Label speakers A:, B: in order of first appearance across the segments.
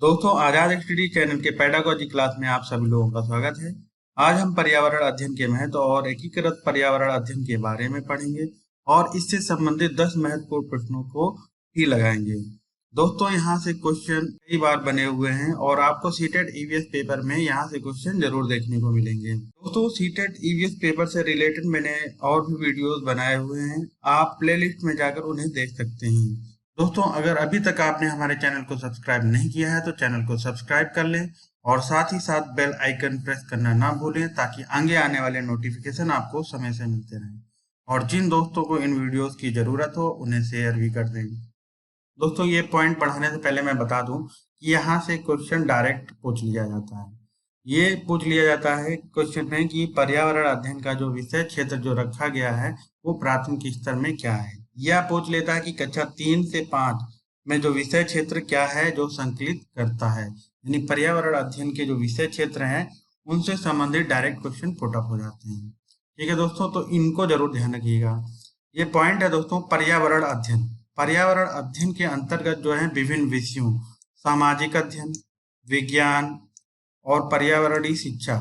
A: दोस्तों, आजाद study channel के pedagogy class में आप सभी लोगों का स्वागत है। आज हम पर्यावरण अध्ययन के महत्व और एकीकृत पर्यावरण अध्ययन के बारे में पढ़ेंगे और इससे संबंधित 10 महत्वपूर्ण प्रश्नों को भी लगाएंगे। दोस्तों, यहाँ से क्वेश्चन कई बार बने हुए हैं और आपको सीटेट ईवीएस पेपर में यहाँ से क्वेश्चन जरूर देखने को मिलेंगे। दोस्तों, सीटेट ईवीएस पेपर से रिलेटेड मैंने और भी वीडियोस बनाए हुए हैं, आप प्लेलिस्ट में जाकर उन्हें देख सकते हैं। दोस्तों, अगर अभी तक आपने हमारे चैनल को सब्सक्राइब नहीं किया है तो चैनल को सब्सक्राइब कर लें और साथ ही साथ बेल आइकन प्रेस करना ना भूलें ताकि आगे आने वाले नोटिफिकेशन आपको समय से मिलते रहें। और जिन दोस्तों को इन वीडियोस की जरूरत हो उन्हें शेयर भी कर दें। दोस्तों, ये पॉइंट पढ़ाने से पहले मैं बता दूं कि यहाँ से क्वेश्चन डायरेक्ट पूछ लिया जाता है। ये पूछ लिया जाता है क्वेश्चन में कि पर्यावरण अध्ययन का जो विषय क्षेत्र जो रखा गया है वो प्राथमिक स्तर में क्या है। यह पूछ लेता है कि कक्षा 3 से 5 में जो विषय क्षेत्र क्या है जो संकलित करता है, यानी पर्यावरण अध्ययन के जो विषय क्षेत्र हैं उनसे संबंधित डायरेक्ट क्वेश्चन पुट अप हो जाते हैं। ठीक है दोस्तों, तो इनको जरूर ध्यान रखिएगा। ये पॉइंट है दोस्तों, पर्यावरण अध्ययन। पर्यावरण अध्ययन के अंतर्गत जो है विभिन्न विषयों सामाजिक अध्ययन, विज्ञान और पर्यावरणीय शिक्षा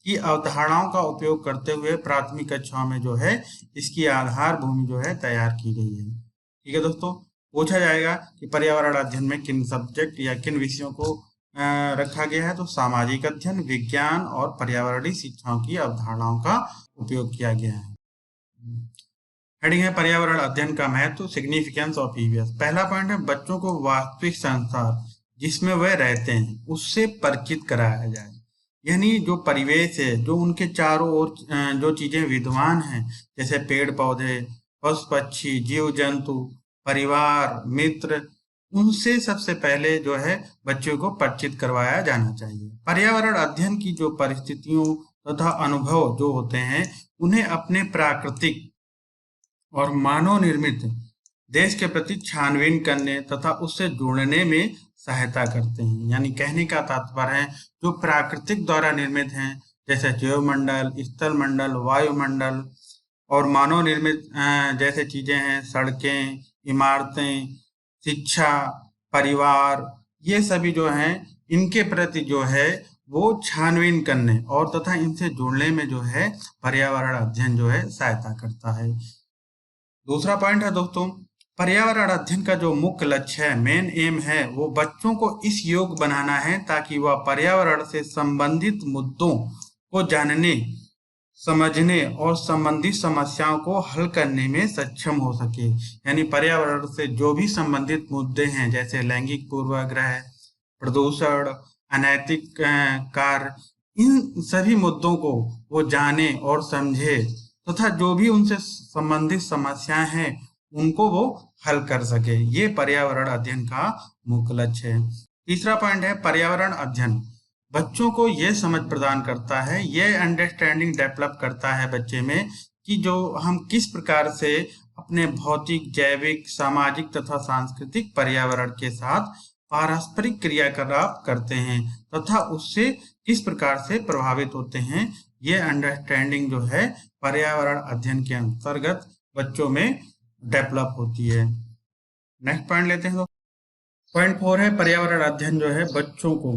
A: की अवधारणाओं का उपयोग करते हुए प्राथमिक कक्षाओं में जो है इसकी आधार भूमि जो है तैयार की गई है। ठीक है दोस्तों, पूछा जाएगा कि पर्यावरण अध्ययन में किन सब्जेक्ट या किन विषयों को रखा गया है, तो सामाजिक अध्ययन, विज्ञान और पर्यावरणीय शिक्षाओं की अवधारणाओं का उपयोग किया गया है। हेडिंग है पर्यावरण अध्ययन का महत्व, सिग्निफिकेंस ऑफ ईवीएस। पहला पॉइंट है बच्चों को वास्तविक संसार जिसमें वह रहते हैं उससे परिचित कराया जाए, यानी जो परिवेश है, जो उनके चारों ओर जो चीजें विद्यमान हैं, जैसे पेड़ पौधे, पशु पक्षी, जीव जंतु, परिवार, मित्र, उनसे सबसे पहले जो है बच्चों को परिचित करवाया जाना चाहिए। पर्यावरण अध्ययन की जो परिस्थितियों तथा अनुभव जो होते हैं उन्हें अपने प्राकृतिक और मानव निर्मित देश के प्रति छानबीन करने तथा उससे जुड़ने में सहायता करते हैं। यानी कहने का तात्पर्य है जो प्राकृतिक द्वारा निर्मित हैं, जैसे जैवमंडल, स्थल मंडल, वायुमंडल, और मानव निर्मित जैसे चीजें हैं, सड़कें, इमारतें, शिक्षा, परिवार, ये सभी जो हैं इनके प्रति जो है वो छानबीन करने और तथा इनसे जुड़ने में जो है पर्यावरण अध्ययन जो है सहायता करता है। दूसरा पॉइंट है दोस्तों, पर्यावरण अध्ययन का जो मुख्य लक्ष्य है, मेन एम है, वो बच्चों को इस योग्य बनाना है ताकि वह पर्यावरण से संबंधित मुद्दों को जानने, समझने और संबंधित समस्याओं को हल करने में सक्षम हो सके। यानी पर्यावरण से जो भी संबंधित मुद्दे हैं, जैसे लैंगिक पूर्वाग्रह, प्रदूषण, अनैतिक कार्य, इन सभी मुद्दों को वो जाने और समझे तथा जो भी उनसे संबंधित समस्याएं हैं उनको वो हल कर सके। ये पर्यावरण अध्ययन का मुख्य लक्ष्य है। तीसरा पॉइंट है पर्यावरण अध्ययन बच्चों को ये समझ प्रदान करता है, ये अंडरस्टैंडिंग डेवलप करता है बच्चे में कि जो हम किस प्रकार से अपने भौतिक, जैविक, सामाजिक तथा सांस्कृतिक पर्यावरण के साथ पारस्परिक क्रियाकलाप करते हैं तथा उससे किस प्रकार से प्रभावित होते हैं। ये अंडरस्टैंडिंग जो है पर्यावरण अध्ययन के अंतर्गत बच्चों में डेवलप होती है। नेक्स्ट पॉइंट लेते हैं। पॉइंट 4 है पर्यावरण अध्ययन जो है बच्चों को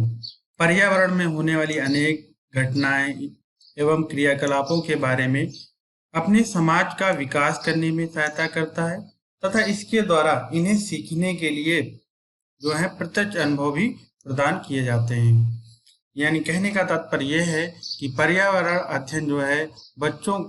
A: पर्यावरण में होने वाली अनेक घटनाएं एवं क्रियाकलापों के बारे में अपने समाज का विकास करने में सहायता करता है तथा इसके द्वारा इन्हें सीखने के लिए जो है प्रत्यक्ष अनुभव भी प्रदान किए जाते हैं। यानी कहने का तात्पर्य यह है कि पर्यावरण अध्ययन जो है बच्चों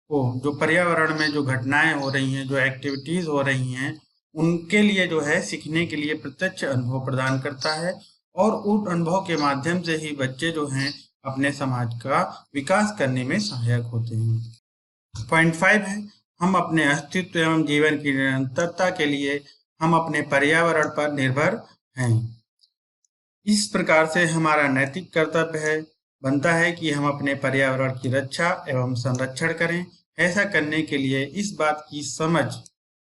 A: को जो पर्यावरण में जो घटनाएं हो रही हैं, जो एक्टिविटीज हो रही हैं, उनके लिए जो है सीखने के लिए प्रत्यक्ष अनुभव प्रदान करता है और उन अनुभव के माध्यम से ही बच्चे जो हैं अपने समाज का विकास करने में सहायक होते हैं। पॉइंट 5 है हम अपने अस्तित्व एवं जीवन की निरंतरता के लिए हम अपने पर्यावरण पर निर्भर हैं। इस प्रकार से हमारा नैतिक कर्तव्य बनता है कि हम अपने पर्यावरण की रक्षा एवं संरक्षण करें। ऐसा करने के लिए इस बात की समझ,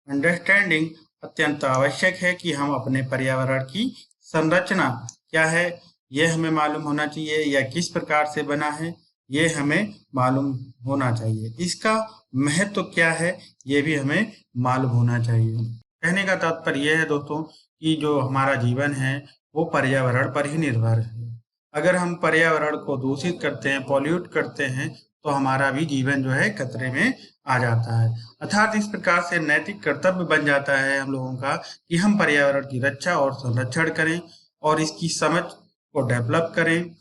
A: अंडरस्टैंडिंग अत्यंत आवश्यक है कि हम अपने पर्यावरण की संरचना क्या है यह हमें मालूम होना चाहिए, या किस प्रकार से बना है ये हमें मालूम होना चाहिए। इसका महत्व क्या है ये भी हमें मालूम होना चाहिए। कहने का तात्पर्य यह है दोस्तों कि जो हमारा जीवन है वो पर्यावरण पर ही निर्भर है। अगर हम पर्यावरण को दूषित करते हैं, पॉल्यूट करते हैं, तो हमारा भी जीवन जो है खतरे में आ जाता है। अर्थात इस प्रकार से नैतिक कर्तव्य बन जाता है हम लोगों का कि हम पर्यावरण की रक्षा और संरक्षण करें और इसकी समझ को डेवलप करें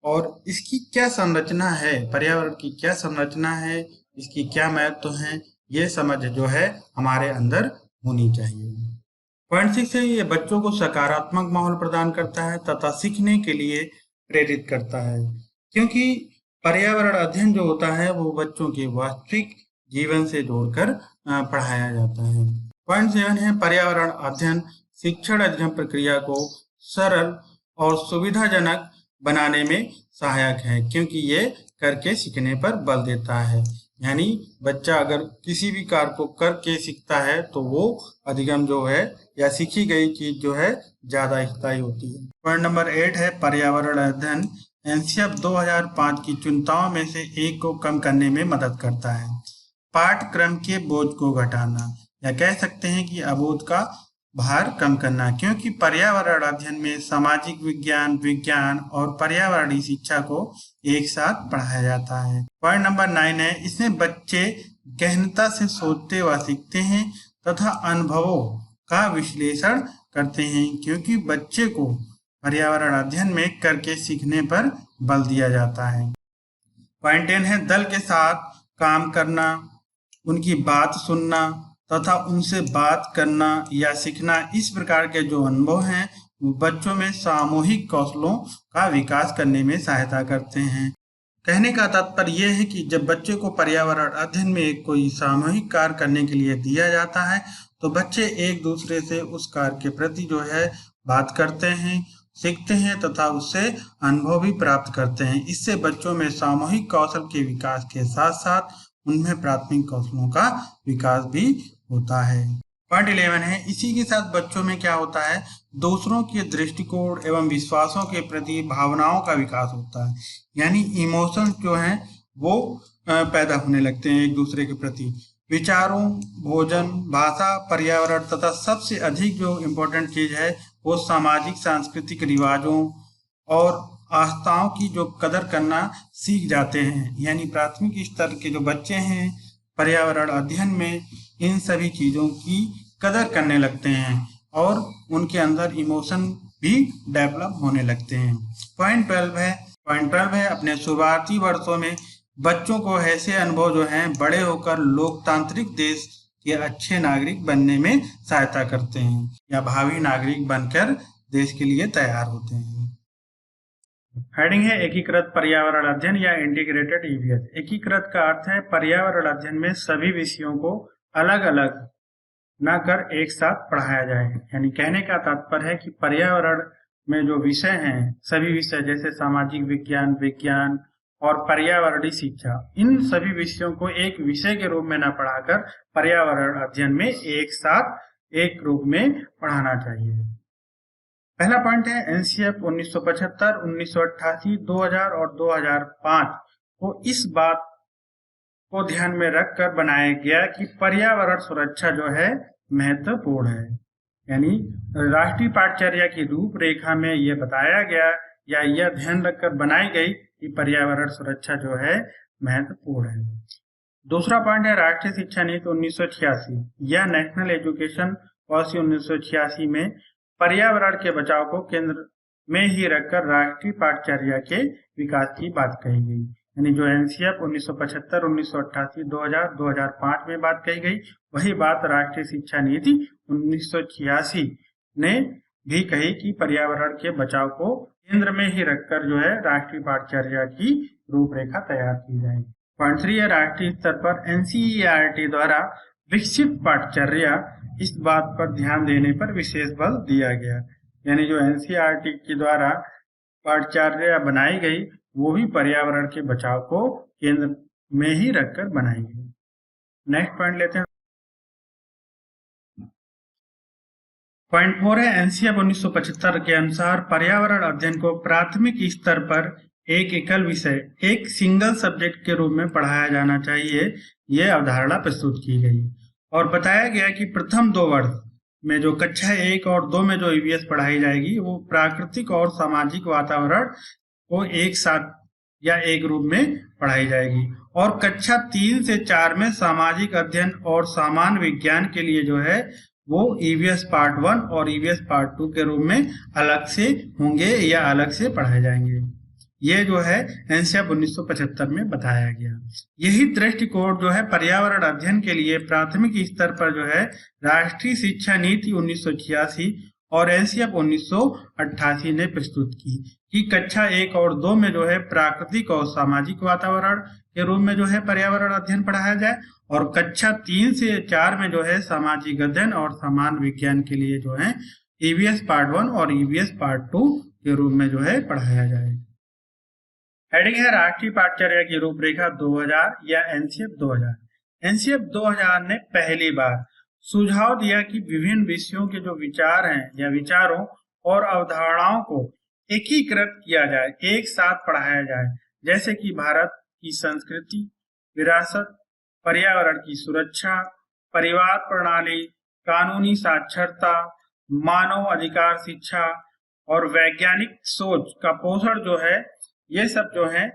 A: और इसकी क्या संरचना है, पर्यावरण की क्या संरचना है, इसकी क्या महत्व है, ये समझ जो है हमारे अंदर होनी चाहिए। पॉइंट 6 है, ये बच्चों को सकारात्मक माहौल प्रदान करता है तथा सीखने के लिए प्रेरित करता है, क्योंकि पर्यावरण अध्ययन जो होता है वो बच्चों के वास्तविक जीवन से जोड़कर पढ़ाया जाता है। पॉइंट 7 है, पर्यावरण अध्ययन शिक्षण अध्ययन प्रक्रिया को सरल और सुविधाजनक बनाने में सहायक है, क्योंकि ये करके सीखने पर बल देता है। यानी बच्चा अगर किसी भी कार्य को करके सीखता है तो वो अधिगम जो है या सीखी गई चीज जो है ज्यादा स्थायी होती है। पॉइंट नंबर 8 है, पर्यावरण अध्ययन एनसीएफ 2005 की चिंताओं में से एक को कम करने में मदद करता है। पाठ्यक्रम के बोझ को घटाना, या कह सकते हैं कि अबोध का भार कम करना, क्योंकि पर्यावरण अध्ययन में सामाजिक विज्ञान, विज्ञान और पर्यावरणीय शिक्षा को एक साथ पढ़ाया जाता है। पॉइंट नंबर 9 है, इसमें बच्चे गहनता से सोचते व सीखते हैं तथा अनुभवों का विश्लेषण करते हैं, क्योंकि बच्चे को पर्यावरण अध्ययन में करके सीखने पर बल दिया जाता है। पॉइंट 10 है, दल के साथ काम करना, उनकी बात सुनना तथा उनसे बात करना या सीखना, इस प्रकार के जो अनुभव हैं बच्चों में सामूहिक कौशलों का विकास करने में सहायता करते हैं। कहने का तात्पर्य यह है कि जब बच्चे को पर्यावरण अध्ययन में कोई सामूहिक कार्य करने के लिए दिया जाता है तो बच्चे एक दूसरे से उस कार्य के प्रति जो है बात करते हैं, सीखते हैं तथा उससे अनुभव भी प्राप्त करते हैं। इससे बच्चों में सामूहिक कौशल के विकास के साथ साथ उनमें प्राथमिक कौशलों का विकास भी होता है। पॉइंट 11 है, इसी के साथ बच्चों में क्या होता है, दूसरों के दृष्टिकोण एवं विश्वासों के प्रति भावनाओं का विकास होता है। यानी इमोशंस जो हैं वो पैदा होने लगते हैं एक दूसरे के प्रति। विचारों, भोजन, भाषा, पर्यावरण तथा सबसे अधिक जो इम्पोर्टेंट चीज है वो सामाजिक सांस्कृतिक रिवाजों और आस्थाओं की जो कदर करना सीख जाते हैं। यानी प्राथमिक स्तर के जो बच्चे हैं पर्यावरण अध्ययन में इन सभी चीजों की कदर करने लगते हैं और उनके अंदर इमोशन भी डेवलप होने लगते हैं। पॉइंट 12 है, अपने शुरुआती वर्षों में बच्चों को ऐसे अनुभव जो हैं बड़े होकर लोकतांत्रिक देश के अच्छे नागरिक बनने में सहायता करते हैं या भावी नागरिक बनकर देश के लिए तैयार होते हैं। हेडिंग है, एकीकृत पर्यावरण अध्ययन या इंटीग्रेटेड ईवीएस। एकीकृत का अर्थ है पर्यावरण अध्ययन में सभी विषयों को अलग अलग न कर एक साथ पढ़ाया जाए। यानी कहने का तात्पर्य है कि पर्यावरण में जो विषय हैं सभी विषय जैसे सामाजिक विज्ञान, विज्ञान और पर्यावरणीय शिक्षा, इन सभी विषयों को एक विषय के रूप में न पढ़ाकर पर्यावरण अध्ययन में एक साथ एक रूप में पढ़ाना चाहिए। पहला पॉइंट है, एनसीएफ 1975, 1988, 2000 और 2005 को इस बात को ध्यान में रखकर बनाया गया कि पर्यावरण सुरक्षा जो है महत्वपूर्ण है। यानी राष्ट्रीय पाठचर्या की रूपरेखा में यह बताया गया या यह ध्यान रखकर बनाई गई कि पर्यावरण सुरक्षा जो है महत्वपूर्ण है। दूसरा पॉइंट है, राष्ट्रीय शिक्षा नीति 1986 या नेशनल एजुकेशन पॉलिसी 1986 में पर्यावरण के बचाव को केंद्र में ही रखकर राष्ट्रीय पाठचर्या के विकास की बात कही गई। यानी जो एनसीएफ 1975, 1988, 2000, 2005 में बात कही गई वही बात राष्ट्रीय शिक्षा नीति 1986 ने भी कही कि पर्यावरण के बचाव को केंद्र में ही रखकर जो है राष्ट्रीय पाठचर्या की रूपरेखा तैयार की जाए। पॉइंट 3 है, राष्ट्रीय स्तर पर एनसीईआरटी द्वारा विकसित पाठचर्या, इस बात पर ध्यान देने पर विशेष बल दिया गया। यानी जो एनसीईआरटी के द्वारा पाठचर्या बनाई गई वो भी पर्यावरण के बचाव को केंद्र में ही रखकर बनाई गई। नेक्स्ट पॉइंट लेते हैं। पॉइंट 4 है, एनसीएफ 1975 के अनुसार पर्यावरण अध्ययन को प्राथमिक स्तर पर एक एकल विषय, एक सिंगल सब्जेक्ट के रूप में पढ़ाया जाना चाहिए। यह अवधारणा प्रस्तुत की गई और बताया गया कि प्रथम 2 वर्ष में जो कक्षा 1 और 2 में जो ईवीएस पढ़ाई जाएगी वो प्राकृतिक और सामाजिक वातावरण को एक साथ या एक रूप में पढ़ाई जाएगी। और कक्षा 3 से 4 में सामाजिक अध्ययन और सामान्य विज्ञान के लिए जो है वो ईवीएस पार्ट 1 और ईवीएस पार्ट 2 के रूप में अलग से होंगे या अलग से पढ़ाए जाएंगे। ये जो है एनसीईआरटी 1975 में बताया गया। यही दृष्टिकोण जो है पर्यावरण अध्ययन के लिए प्राथमिक स्तर पर जो है राष्ट्रीय शिक्षा नीति 1986 और एनसीईआरटी 1988 ने प्रस्तुत की कि कक्षा 1 और 2 में जो है प्राकृतिक और सामाजिक वातावरण के रूप में जो है पर्यावरण अध्ययन पढ़ाया जाए, और कक्षा 3 से 4 में जो है सामाजिक अध्ययन और सामान्य विज्ञान के लिए जो है ईवीएस पार्ट 1 और ईवीएस पार्ट 2 के रूप में जो है पढ़ाया जाए। हेडिंग है राष्ट्रीय पाठ्यचर्या की रूपरेखा 2000 या एनसीईआरटी 2000। एनसीईआरटी 2000 ने पहली बार सुझाव दिया कि विभिन्न विषयों के जो विचार हैं या विचारों और अवधारणाओं को एकीकृत किया जाए, एक साथ पढ़ाया जाए, जैसे कि भारत की संस्कृति, विरासत, पर्यावरण की सुरक्षा, परिवार प्रणाली, कानूनी साक्षरता, मानव अधिकार शिक्षा और वैज्ञानिक सोच का पोषण जो है, ये सब जो है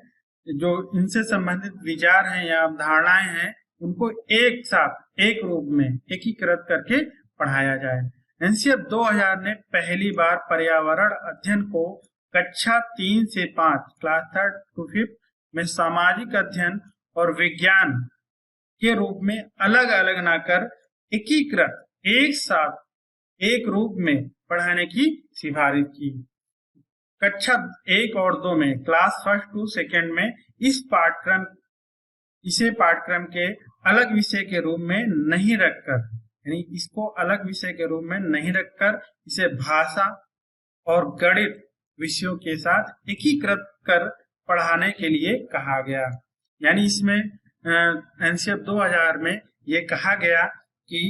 A: जो इनसे संबंधित विचार हैं या अवधारणाएं हैं उनको एक साथ एक रूप में एकीकृत करके पढ़ाया जाए। एनसीईआरटी 2000 ने पहली बार पर्यावरण अध्ययन को कक्षा 3 से 5 क्लास 3rd to 5th में सामाजिक अध्ययन और विज्ञान के रूप में अलग अलग ना कर एकीकृत एक साथ एक रूप में पढ़ाने की सिफारिश की। कक्षा 1 और 2 में क्लास 1st to 2nd में इसे पाठ्यक्रम के अलग विषय के रूप में नहीं रखकर, यानी इसको अलग विषय के रूप में नहीं रखकर इसे भाषा और गणित विषयों के साथ एकीकृत कर पढ़ाने के लिए कहा गया। यानी इसमें एनसीईआरटी 2000 में ये कहा गया कि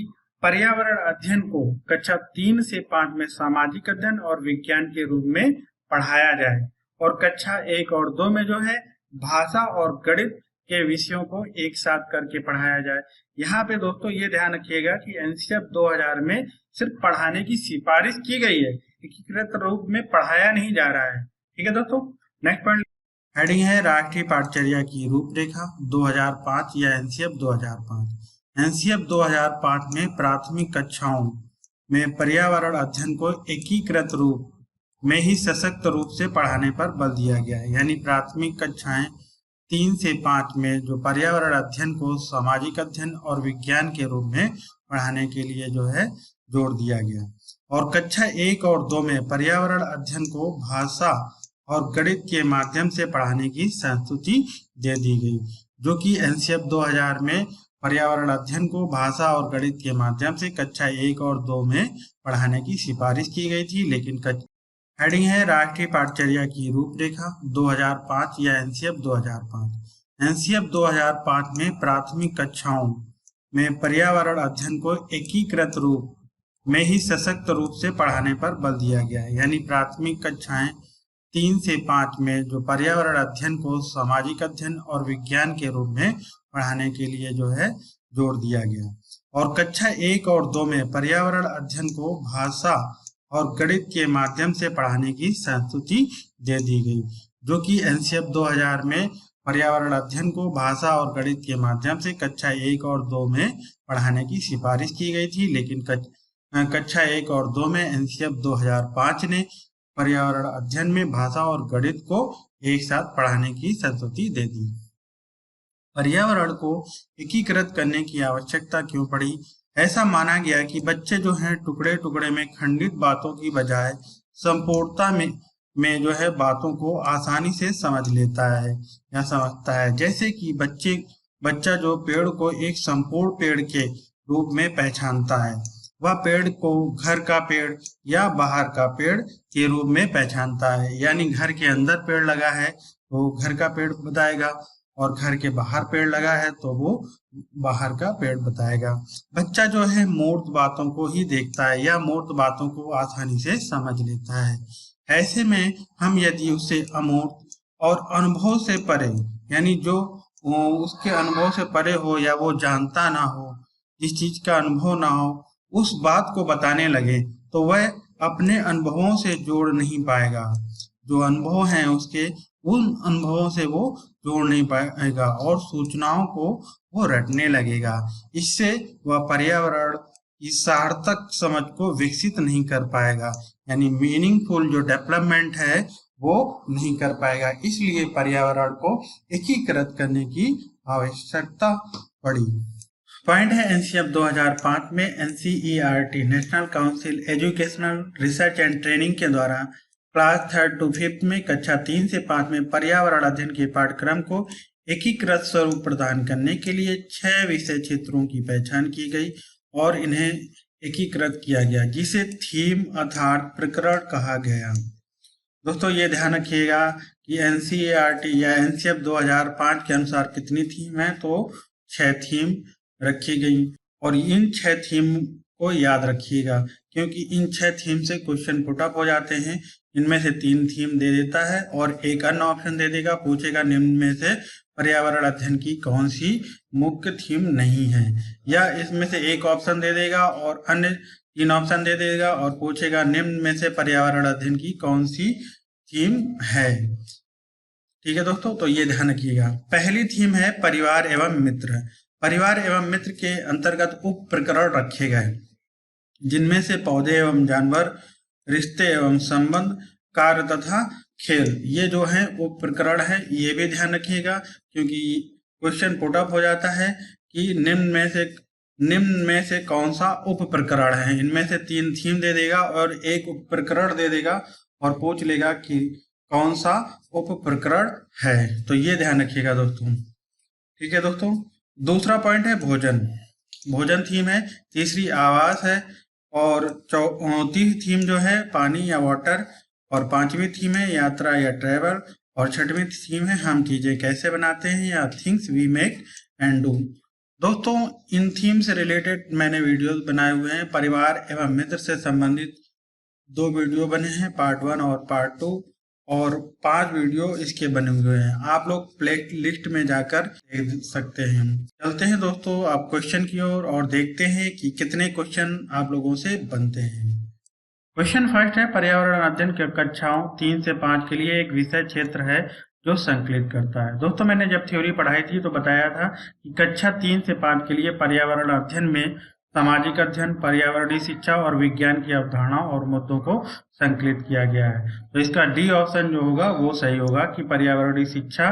A: पर्यावरण अध्ययन को कक्षा 3 से 5 में सामाजिक अध्ययन और विज्ञान के रूप में पढ़ाया जाए, और कक्षा 1 और 2 में जो है भाषा और गणित के विषयों को एक साथ करके पढ़ाया जाए। यहाँ पे दोस्तों ये ध्यान रखिएगा कि एनसीईआरटी 2000 में सिर्फ पढ़ाने की सिफारिश की गई है, एकीकृत रूप में पढ़ाया नहीं जा रहा है। ठीक है दोस्तों, नेक्स्ट पॉइंट हेडिंग है राष्ट्रीय पाठ्यचर्या की रूपरेखा 2005 या एनसीईआरटी 2005। एनसीईआरटी 2005 में प्राथमिक कक्षाओं में पर्यावरण अध्ययन को एकीकृत रूप में ही सशक्त रूप से पढ़ाने पर बल दिया गया है। यानी प्राथमिक कक्षाएं 3 से 5 में जो पर्यावरण अध्ययन को सामाजिक अध्ययन और विज्ञान के रूप में पढ़ाने के लिए जो है जोर दिया गया, और कक्षा 1 और 2 में पर्यावरण अध्ययन को भाषा और गणित के माध्यम से पढ़ाने की संस्तुति दे दी गई, जो कि एनसीईआरटी 2000 में पर्यावरण अध्ययन को भाषा और गणित के माध्यम से कक्षा 1 और 2 में पढ़ाने की सिफारिश की गई थी। लेकिन हेडिंग है राष्ट्रीय पाठ्यचर्या की रूपरेखा 2005 या एनसीईआरटी 2005। एनसीईआरटी 2005 में प्राथमिक कक्षाओं में पर्यावरण अध्ययन को एकीकृत रूप में ही सशक्त रूप से पढ़ाने पर बल दिया गया है। यानी प्राथमिक कक्षाएं 3 से 5 में जो पर्यावरण अध्ययन को सामाजिक अध्ययन और विज्ञान के रूप में पढ़ाने के लिए जो है जोर दिया गया, और कक्षा 1 और 2 में पर्यावरण अध्ययन को भाषा और गणित के माध्यम से पढ़ाने की संस्तुति दे दी गई, जो कि एनसीईआरटी 2000 में पर्यावरण अध्ययन को भाषा और गणित के माध्यम से कक्षा 1 और 2 में पढ़ाने की सिफारिश की गई थी। लेकिन कक्षा 1 और 2 में एनसीईआरटी 2005 ने पर्यावरण अध्ययन में भाषा और गणित को एक साथ पढ़ाने की संस्तुति दे दी। पर्यावरण को एकीकृत करने की आवश्यकता क्यों पड़ी? ऐसा माना गया कि बच्चे जो हैं टुकड़े टुकड़े में खंडित बातों की बजाय संपूर्णता में जो है बातों को आसानी से समझ लेता है या समझता है। जैसे कि बच्चा जो पेड़ को एक संपूर्ण पेड़ के रूप में पहचानता है, वह पेड़ को घर का पेड़ या बाहर का पेड़ के रूप में पहचानता है। यानी घर के अंदर पेड़ लगा है तो घर का पेड़ बताएगा, और घर के बाहर पेड़ लगा है तो वो बाहर का पेड़ बताएगा। बच्चा जो है मूर्त बातों को ही देखता है या मूर्त बातों को आसानी से समझ लेता है। ऐसे में हम यदि उसे अमूर्त और अनुभव से परे, यानी जो उसके अनुभव से परे हो या वो जानता ना हो, जिस चीज का अनुभव ना हो, उस बात को बताने लगे तो वह अपने अनुभवों से जोड़ नहीं पाएगा। जो अनुभव हैं उसके, उन अनुभवों से वो जोड़ नहीं पाएगा और सूचनाओं को वो रटने लगेगा। इससे वह पर्यावरण की सार्थक समझ को विकसित नहीं कर पाएगा, यानी मीनिंगफुल जो डेवलपमेंट है वो नहीं कर पाएगा। इसलिए पर्यावरण को एकीकृत करने की आवश्यकता पड़ी। पॉइंट है एनसीएफ 2005 में NCERT national council educational research and training के द्वारा क्लास 3rd to 5th में कक्षा 3 से 5 में पर्यावरण अध्ययन के पाठ्यक्रम को एकीकृत स्वरूप प्रदान करने के लिए 6 विषय क्षेत्रों की पहचान की गई और इन्हें एकीकृत किया गया, जिसे थीम अर्थात प्रकरण कहा गया। दोस्तों ये ध्यान रखिएगा कि एनसीईआरटी या एनसीएफ 2005 के अनुसार कितनी थीम है, तो 6 थीम रखी गई और इन 6 थीम को याद रखिएगा, क्योंकि इन 6 थीम से क्वेश्चन पुट अप हो जाते हैं। इनमें से 3 थीम दे देता है और एक अन्य ऑप्शन दे देगा, पूछेगा निम्न में से पर्यावरण अध्ययन की कौन सी मुख्य थीम नहीं है, या इसमें से एक ऑप्शन दे देगा और अन्य 3 ऑप्शन दे देगा और पूछेगा निम्न में से पर्यावरण अध्ययन की कौन सी थीम है। ठीक है दोस्तों, तो ये ध्यान रखिएगा। पहली थीम है परिवार एवं मित्र। परिवार एवं मित्र के अंतर्गत उप प्रकरण रखे गए, जिनमें से पौधे एवं जानवर, रिश्ते एवं संबंध, कार्य तथा खेल, ये जो है उप प्रकरण है। ये भी ध्यान रखिएगा, क्योंकि क्वेश्चन पुट अप हो जाता है कि निम्न में से कौन सा उप प्रकरण है। इनमें से 3 थीम दे देगा और एक उप प्रकरण दे देगा और पूछ लेगा कि कौन सा उप प्रकरण है। तो ये ध्यान रखिएगा दोस्तों। ठीक है दोस्तों, दूसरा पॉइंट है भोजन। भोजन थीम है। तीसरी आवास है और चौथी थीम जो है पानी या वाटर, और 5वीं थीम है यात्रा या ट्रेवल, और 6वीं थीम है हम चीजें कैसे बनाते हैं या things we make and do. दोस्तों इन थीम से रिलेटेड मैंने वीडियोस बनाए हुए हैं। परिवार एवं मित्र से संबंधित 2 वीडियो बने हैं, पार्ट 1 और पार्ट 2, और 5 वीडियो इसके बने हुए हैं। आप लोग प्ले लिस्ट में जाकर देख सकते हैं। चलते हैं दोस्तों आप क्वेश्चन की ओर और देखते हैं कि कितने क्वेश्चन आप लोगों से बनते हैं। क्वेश्चन फर्स्ट है, पर्यावरण अध्ययन के कक्षाओं 3 से 5 के लिए एक विषय क्षेत्र है जो संकलित करता है। दोस्तों मैंने जब थ्योरी पढ़ाई थी तो बताया था कि कक्षा 3 से 5 के लिए पर्यावरण अध्ययन में सामाजिक अध्ययन, पर्यावरणीय शिक्षा और विज्ञान की अवधारणाओं और मुद्दों को संकलित किया गया है। तो इसका डी ऑप्शन जो होगा वो सही होगा कि पर्यावरणीय शिक्षा,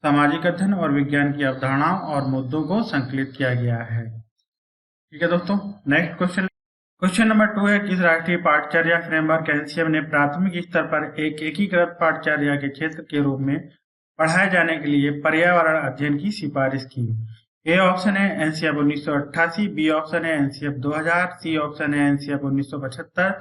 A: सामाजिक अध्ययन और विज्ञान की अवधारणाओं और मुद्दों को संकलित किया गया है। ठीक है दोस्तों, नेक्स्ट क्वेश्चन। क्वेश्चन नंबर 2 है, किस राष्ट्रीय पाठचर्या फ्रेमवर्क एनसीएफ ने प्राथमिक स्तर पर एक एकीकृत पाठचर्या के क्षेत्र के रूप में पढ़ाए जाने के लिए पर्यावरण अध्ययन की सिफारिश की? ए ऑप्शन है एनसीएफ 1988, बी ऑप्शन है एनसीएफ 2000, सी ऑप्शन है एनसीएफ 1975,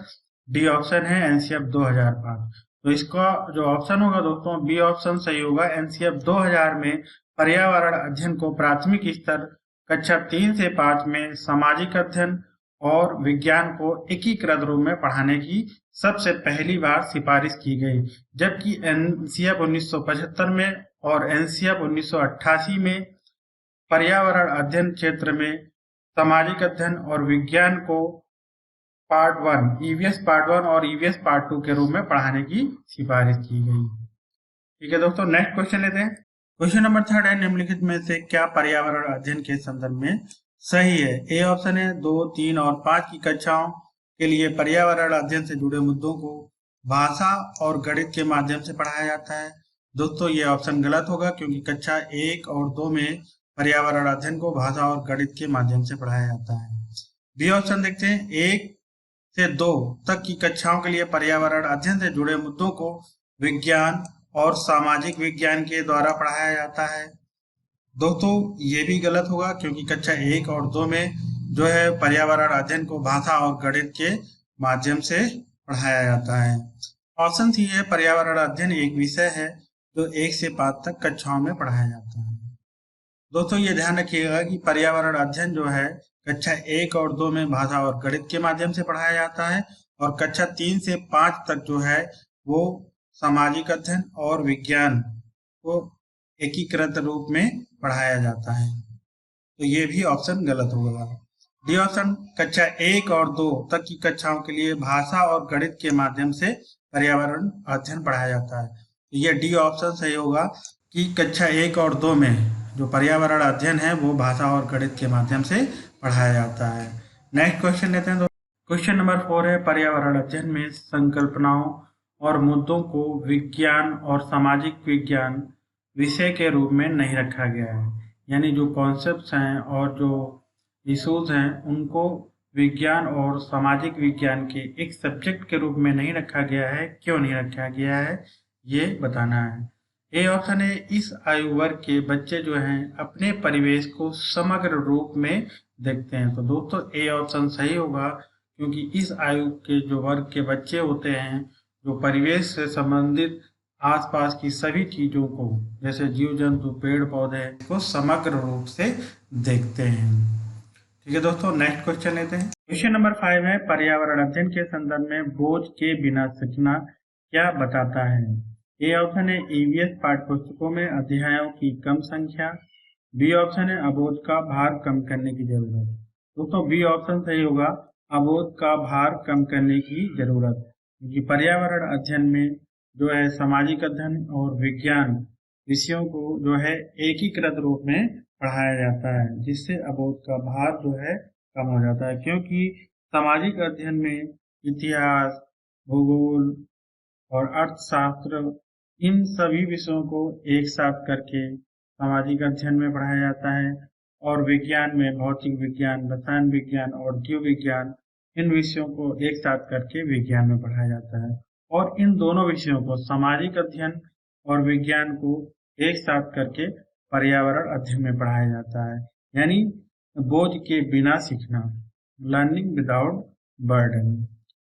A: डी ऑप्शन है एनसीएफ 2005। तो इसका जो ऑप्शन होगा दोस्तों बी ऑप्शन सही होगा। एनसीएफ 2000 में पर्यावरण अध्ययन को प्राथमिक स्तर कक्षा 3 से 5 में सामाजिक अध्ययन और विज्ञान को एकीकृत रूप में पढ़ाने की सबसे पहली बार सिफारिश की गई, जबकि एनसीएफ 1975 में और एनसीएफ 1988 में पर्यावरण अध्ययन क्षेत्र में सामाजिक अध्ययन और विज्ञान को पार्ट 1 ईवीएस पार्ट 1 और ईवीएस पार्ट 2 के रूप में पढ़ाने की सिफारिश की गई। ठीक है दोस्तों, नेक्स्ट क्वेश्चन लेते हैं। क्वेश्चन नंबर 3 है, निम्नलिखित में से क्या पर्यावरण अध्ययन के संदर्भ में सही है? ए ऑप्शन है 2, 3 और 5 की कक्षाओं के लिए पर्यावरण अध्ययन से जुड़े मुद्दों को भाषा और गणित के माध्यम से पढ़ाया जाता है। दोस्तों ये ऑप्शन गलत होगा, क्योंकि कक्षा 1 और 2 में पर्यावरण अध्ययन को भाषा और गणित के माध्यम से पढ़ाया जाता है। बी ऑप्शन देखते हैं, 1 से 2 तक की कक्षाओं के लिए पर्यावरण अध्ययन से जुड़े मुद्दों को विज्ञान और सामाजिक विज्ञान के द्वारा पढ़ाया जाता है। दोस्तों ये भी गलत होगा, क्योंकि कक्षा 1 और 2 में जो है पर्यावरण अध्ययन को भाषा और गणित के माध्यम से पढ़ाया जाता है। ऑप्शन सी है, पर्यावरण अध्ययन एक विषय है जो 1 से 5 तक कक्षाओं में पढ़ाया जाता है। दोस्तों ये ध्यान रखिएगा कि पर्यावरण अध्ययन जो है कक्षा 1 और 2 में भाषा और गणित के माध्यम से पढ़ाया जाता है, और कक्षा 3 से 5 तक जो है वो सामाजिक अध्ययन और विज्ञान को एकीकृत रूप में पढ़ाया जाता है। तो ये भी ऑप्शन गलत होगा। डी ऑप्शन कक्षा 1 और 2 तक की कक्षाओं के लिए भाषा और गणित के माध्यम से पर्यावरण अध्ययन पढ़ाया जाता है। तो ये डी ऑप्शन सही होगा कि कक्षा 1 और 2 में जो पर्यावरण अध्ययन है वो भाषा और गणित के माध्यम से पढ़ाया जाता है। नेक्स्ट क्वेश्चन लेते हैं। क्वेश्चन नंबर 4 है, पर्यावरण अध्ययन में संकल्पनाओं और मुद्दों को विज्ञान और सामाजिक विज्ञान विषय के रूप में नहीं रखा गया है। यानी जो कॉन्सेप्ट्स हैं और जो इशूज हैं उनको विज्ञान और सामाजिक विज्ञान के एक सब्जेक्ट के रूप में नहीं रखा गया है। क्यों नहीं रखा गया है ये बताना है। ए ऑप्शन है, इस आयु वर्ग के बच्चे जो हैं अपने परिवेश को समग्र रूप में देखते हैं। तो दोस्तों ए ऑप्शन सही होगा, क्योंकि इस आयु के जो वर्ग के बच्चे होते हैं जो परिवेश से संबंधित आसपास की सभी चीजों को जैसे जीव जंतु पेड़ पौधे को समग्र रूप से देखते हैं। ठीक है दोस्तों, नेक्स्ट क्वेश्चन लेते हैं। क्वेश्चन नंबर 5 है, पर्यावरण अध्ययन के संदर्भ में बोझ के बिना सीखना क्या बताता है। ए ऑप्शन है, ईवीएस पाठ्य पुस्तकों में अध्यायों की कम संख्या। बी ऑप्शन है, अबोध का भार कम करने की जरूरत। दोस्तों बी ऑप्शन सही होगा, अबोध का भार कम करने की जरूरत, क्योंकि पर्यावरण अध्ययन में जो है सामाजिक अध्ययन और विज्ञान विषयों को जो है एकीकृत रूप में पढ़ाया जाता है, जिससे अबोध का भार जो है कम हो जाता है। क्योंकि सामाजिक अध्ययन में इतिहास, भूगोल और अर्थशास्त्र इन सभी विषयों को एक साथ करके सामाजिक अध्ययन में पढ़ाया जाता है, और विज्ञान में भौतिक विज्ञान, रसायन विज्ञान और जीव विज्ञान इन विषयों को एक साथ करके विज्ञान में पढ़ाया जाता है। और इन दोनों विषयों को सामाजिक अध्ययन और विज्ञान को एक साथ करके पर्यावरण अध्ययन में पढ़ाया जाता है। यानी बोझ के बिना सीखना, लर्निंग विदाउट बर्डन।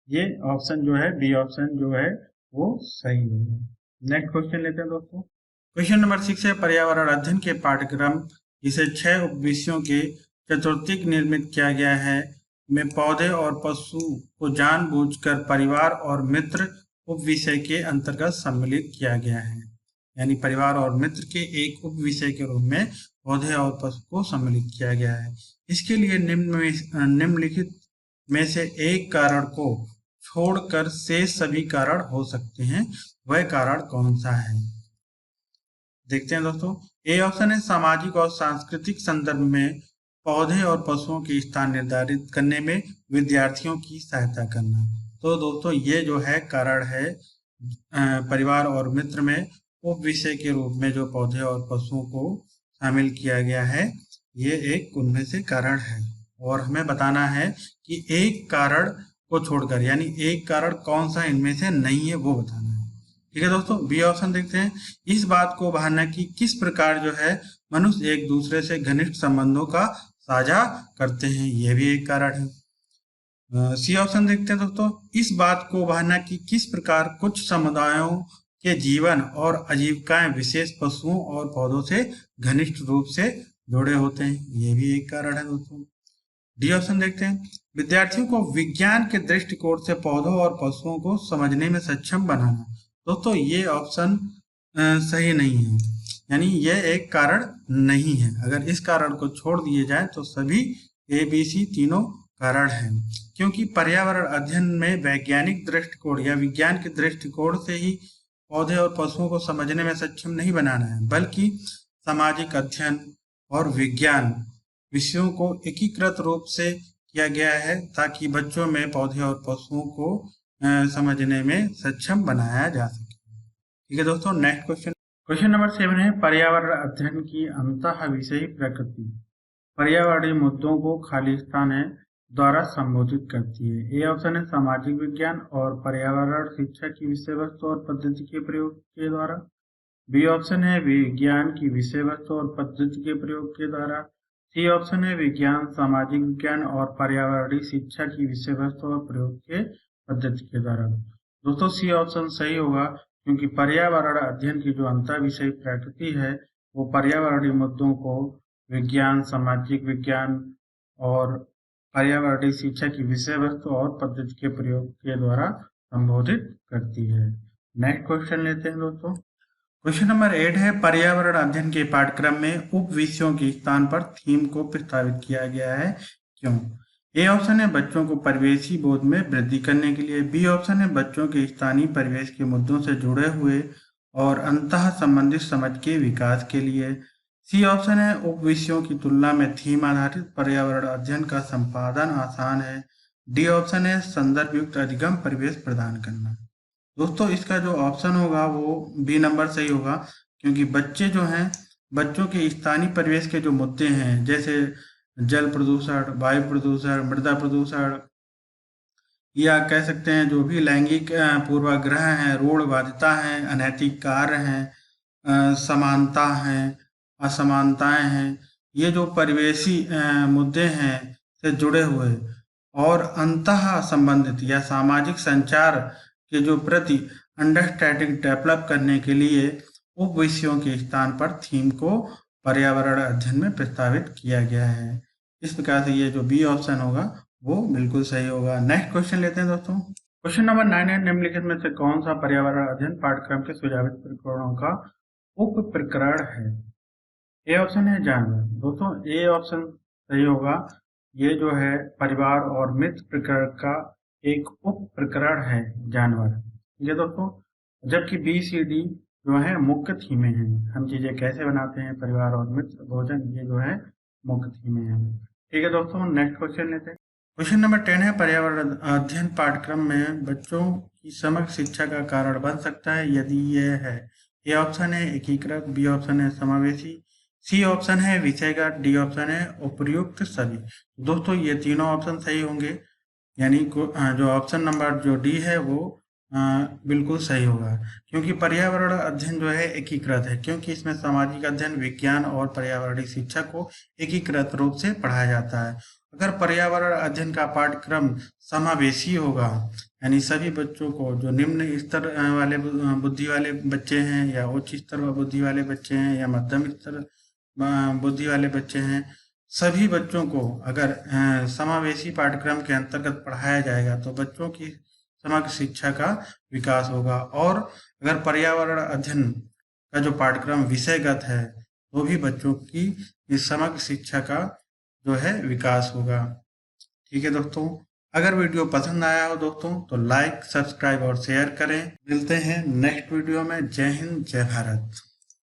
A: ये ऑप्शन जो है बी ऑप्शन जो है वो सही होगा। नेक्स्ट क्वेश्चन लेते हैं दोस्तों। क्वेश्चन नंबर 6 है, पर्यावरण अध्ययन के पाठ्यक्रम जिसे 6 उपविषयों के चतुर्थिक निर्मित किया गया है में पौधे और पशु को जानबूझकर परिवार और मित्र उपविषय के अंतर्गत सम्मिलित किया गया है। यानी परिवार और मित्र के एक उपविषय के रूप में पौधे और पशु को सम्मिलित किया गया है। इसके लिए निम्नलिखित में से एक कारण को छोड़कर शेष सभी कारण हो सकते हैं। वह कारण कौन सा है, देखते हैं दोस्तों। ए ऑप्शन है, सामाजिक और सांस्कृतिक संदर्भ में पौधे और पशुओं के स्थान निर्धारित करने में विद्यार्थियों की सहायता करना। तो दोस्तों ये जो है कारण है परिवार और मित्र में उप विषय के रूप में जो पौधे और पशुओं को शामिल किया गया है, ये एक उनमें से कारण है। और हमें बताना है कि एक कारण को छोड़कर, यानी एक कारण कौन सा इनमें से नहीं है वो बताना है। ठीक है दोस्तों, बी ऑप्शन देखते हैं। इस बात को उभारना कि किस प्रकार जो है मनुष्य एक दूसरे से घनिष्ठ संबंधों का साझा करते हैं, यह भी एक कारण है। सी ऑप्शन देखते हैं दोस्तों। इस बात को उभारना कि किस प्रकार कुछ समुदायों के जीवन और आजीविकाएं विशेष पशुओं और पौधों से घनिष्ठ रूप से जुड़े होते हैं, यह भी एक कारण है दोस्तों। डी ऑप्शन देखते हैं। विद्यार्थियों को विज्ञान के दृष्टिकोण से पौधों और पशुओं को समझने में सक्षम बनाना। दोस्तों ये ऑप्शन सही नहीं है, यानी यह एक कारण नहीं है। अगर इस कारण को छोड़ दिए जाए तो सभी ए बी सी तीनों कारण हैं, क्योंकि पर्यावरण अध्ययन में वैज्ञानिक दृष्टिकोण या विज्ञान के दृष्टिकोण से ही पौधे और पशुओं को समझने में सक्षम नहीं बनाना है, बल्कि सामाजिक अध्ययन और विज्ञान विषयों को एकीकृत रूप से किया गया है, ताकि बच्चों में पौधे और पशुओं को समझने में सक्षम बनाया जा सके। ठीक है दोस्तों, नेक्स्ट क्वेश्चन। क्वेश्चन नंबर 7 है, पर्यावरण अध्ययन की अंतः विषयी प्रकृति पर्यावरणीय मुद्दों को खालिस्तान है द्वारा संबोधित करती है। ए ऑप्शन है, सामाजिक विज्ञान और पर्यावरण शिक्षा की विषय वस्तु और पद्धति के प्रयोग के द्वारा। बी ऑप्शन है, विज्ञान की विषय वस्तु और पद्धति के प्रयोग के द्वारा। सी ऑप्शन है, विज्ञान, सामाजिक विज्ञान और पर्यावरणीय शिक्षा की विषय वस्तु और प्रयोग के पद्धति के द्वारा। दोस्तों सी ऑप्शन सही होगा, क्योंकि पर्यावरण अध्ययन की जो अंतर विषय प्रकृति है वो पर्यावरणीय मुद्दों को विज्ञान, सामाजिक विज्ञान और पर्यावरणीय शिक्षा की विषय वस्तु और पद्धति के प्रयोग के द्वारा संबोधित करती है। नेक्स्ट क्वेश्चन लेते हैं दोस्तों। क्वेश्चन नंबर 8 है, पर्यावरण अध्ययन के पाठ्यक्रम में उप विषयों के स्थान पर थीम को प्रस्तावित किया गया है, क्यों। ए ऑप्शन है बच्चों को परिवेशी बोध में वृद्धि करने के लिए। बी ऑप्शन है बच्चों के स्थानीय परिवेश के मुद्दों से जुड़े हुए और अंतः संबंधित समझ के विकास के लिए। सी ऑप्शन है उप विषयों की तुलना में थीम आधारित पर्यावरण अध्ययन का संपादन आसान है। डी ऑप्शन है संदर्भ युक्त अधिगम परिवेश प्रदान करना। दोस्तों इसका जो ऑप्शन होगा वो बी नंबर सही होगा, क्योंकि बच्चे जो हैं, बच्चों के स्थानीय परिवेश के जो मुद्दे हैं जैसे जल प्रदूषण, वायु प्रदूषण, मृदा प्रदूषण, या कह सकते हैं जो भी लैंगिक पूर्वाग्रह हैं, रूढ़वादिता है, अनैतिक कार्य हैं, समानता हैं, असमानताएं हैं, ये जो परिवेशी मुद्दे हैं से जुड़े हुए और अंतः संबंधित या सामाजिक संचार के जो प्रति अंडरस्टैंडिंग डेवलप करने के लिए उप विषयों के स्थान पर थीम को पर्यावरण अध्ययन में प्रस्तावित किया गया है। इस प्रकार से ये जो बी ऑप्शन होगा वो बिल्कुल सही होगा। नेक्स्ट क्वेश्चन लेते हैं दोस्तों। क्वेश्चन नंबर 9 है, निम्नलिखित में से कौन सा पर्यावरण अध्ययन पाठ्यक्रम के सुझावित प्रकरणों का उप प्रकरण है? ए ऑप्शन है जानवर। दोस्तों ए ऑप्शन सही होगा। ये जो है परिवार और मित्र प्रकरण का एक उप प्रकरण है जानवर। ठीक है दोस्तों, जबकि बी सी डी जो है मुख्य थीमें हैं। हम चीजें कैसे बनाते हैं, परिवार और मित्र, भोजन, ये जो है मुख्य थीमें हैं। ठीक है दोस्तों, नेक्स्ट क्वेश्चन लेते हैं। क्वेश्चन नंबर 10 है, पर्यावरण अध्ययन पाठ्यक्रम में बच्चों की समग्र शिक्षा का कारण बन सकता है यदि यह है। ए ऑप्शन है एकीकृत, बी ऑप्शन है समावेशी, सी ऑप्शन है विषयगत, डी ऑप्शन है उपर्युक्त सभी। दोस्तों ये तीनों ऑप्शन सही होंगे, यानी जो ऑप्शन नंबर जो डी है वो बिल्कुल सही होगा, क्योंकि पर्यावरण अध्ययन जो है एकीकृत है, क्योंकि इसमें सामाजिक अध्ययन, विज्ञान और पर्यावरणीय शिक्षा को एकीकृत रूप से पढ़ाया जाता है। अगर पर्यावरण अध्ययन का पाठ्यक्रम समावेशी होगा, यानी सभी बच्चों को, जो निम्न स्तर वाले बुद्धि वाले बच्चे हैं या उच्च स्तर बुद्धि वाले बच्चे हैं या मध्यम स्तर बुद्धि वाले बच्चे हैं, सभी बच्चों को अगर समावेशी पाठ्यक्रम के अंतर्गत पढ़ाया जाएगा तो बच्चों की समग्र शिक्षा का विकास होगा। और अगर पर्यावरण अध्ययन का जो पाठ्यक्रम विषयगत है तो भी बच्चों की इस समग्र शिक्षा का जो है विकास होगा। ठीक है दोस्तों, अगर वीडियो पसंद आया हो दोस्तों तो लाइक, सब्सक्राइब और शेयर करें। मिलते हैं नेक्स्ट वीडियो में। जय हिंद, जय भारत।